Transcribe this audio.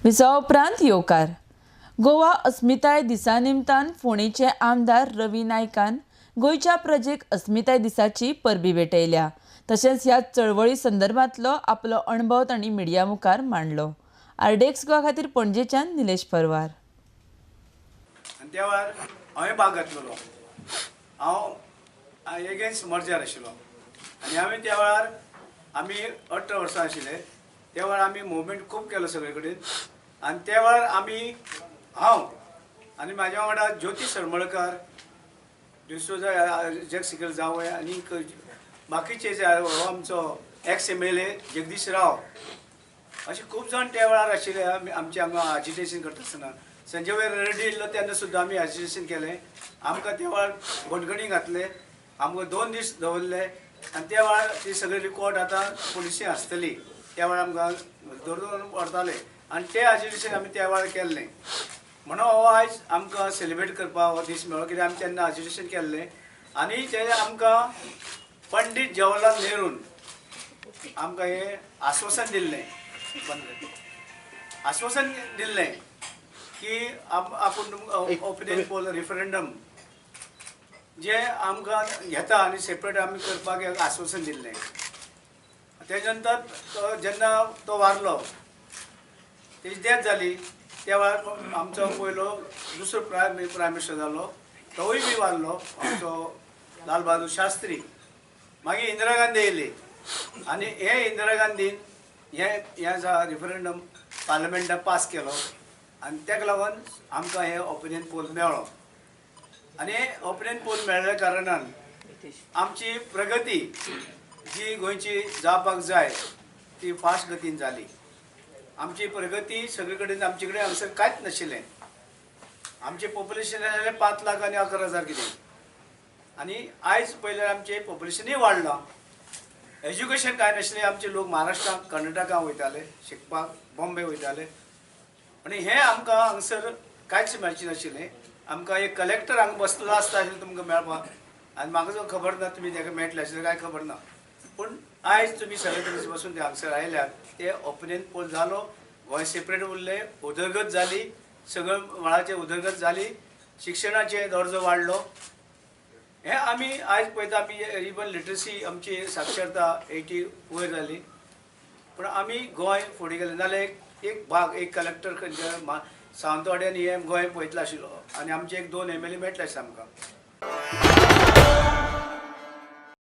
विसवा उपरांत येवकार गोवा अस्मिताय दिसा निमतान फोंडेचे आमदार रवी नायकान गोयच्या प्रजेक अस्मिताय दिसाची परबी भेटयल्या। तशेंच ह्या चळवळी संदर्भातलो आपलो अणभव तांणी मिडिया मुखार मांडलो। आरडेक्स गोवा खातीर पणजेच्यान निलेश परवार। त्या वेळार हांवें भाग घातलेलो। हांव एगेन्स्ट मर्जर आशिल्लो आनी हांवें त्या वेळार आमी 18 वर्सां आशिल्ले। त्या वेळार आमी मुवमेंट खूब केलो सगळे कडेन आनी त्या वेळार आमी हांव आनी म्हाज्या वांगडा ज्योती सरमळकर, डिसोजा जगसिकर जावय आनी बाकीचे जे आमचो एक्स MLA जगदीश राव अशे खूब जाण त्या वेळार आशिल्ले। आमचे हांगा एजिटेशन करता आसतना संजय रेड्डी येयल्लो तेन्ना सुद्दां आमी एजिटेशन केलें। आमकां त्या वेळार घोणघणी घातले, आमकां 2 दीस दवरले आनी त्या वेळार ती सगळी रिकॉर्ड आतां पुलिशें आसतली। त्या वेळार आमकां धरून व्हरताले आनी तें एजिटेशन आमी त्या वेळार केल्लें। म्हणून हो आयज आमकां सेलिब्रेट करपाक हो दीस मेळ्ळो, कित्याक आमी तेन्ना एजिटेशन केल्लें आनी तें आमकां पंडीत जवाहरलाल नेरून आमकां हें आश्वासन दिल्लें की आपूण ओपिनियन पोल रेफरंडम जे आमकां घेता आनी सेपरेट आमी करपाक एक आश्वासन दिल्लें। तेजे नंतर जेन्ना तो वारलो, तेजी डेथ जाली, त्या वेळार आमचो पयलो दुसरो प्रायम मिनिस्टर जालो, तोवूय बी वारलो, आमचो लाल बहादूर शास्त्री। मागीर इंदिरा गांधी येयली आनी हे इंदिरा गांधीन हे रेफरंडम पार्लमेंटान पास केलो आनी तेका लागून आमकां हे ओपिनियन पोल मेळ्ळो। आनी हे ओपिनियन पोल मेळ्ळ्या कारणान आमची प्रगती जी गोंयची जावपाक जाय ती फास्ट गतीन जाली। आमची प्रगती सगळे कडेन आमचे कडेन हांगसर कांयच नाशिल्लें। आमचें पॉप्युलेशन जालें 5 लाख आनी 11,000 कितें आनी आयज पयल्यार आमचें पॉप्युलेशनूय वाडलां। एज्युकेशन कांय नाशिल्लें, आमचे लोक महाराष्ट्राक कर्नाटकाक वयताले शिकपाक, बॉम्बे वयताले आनी हें आमकां हांगसर कांयच मेळचें नाशिल्लें। आमकां एक कलेक्टर हांगा बसलो आसता आशिल्लो तुमकां मेळपाक आनी म्हाका जो खबर ना तुमी ताका मेळटले आशिल्लें काय खबर ना, पूण आयज तुमी सगळे कडेन बसून ते हांगसर आयल्यात, ते ओपिनियन पोल जालो, गोंय सेपरेट उरलें, उदरगत जाली, सगळ्या मळाची उदरगत जाली, शिक्षणाचे दर्जो वाडलो। हें आमी आयज पळयता, आमी इवन लिटरसी आमची साक्षरता 80 वयर जाली, पूण आमी गोंय फुडें गेलें। नाल्यार एक भाग एक कलेक्टर खंयच्या सावंतवाडी आनी हें गोंय पळयतलो आशिल्लो आनी आमचे एक 2 MLA मेळटले आसले आमकां।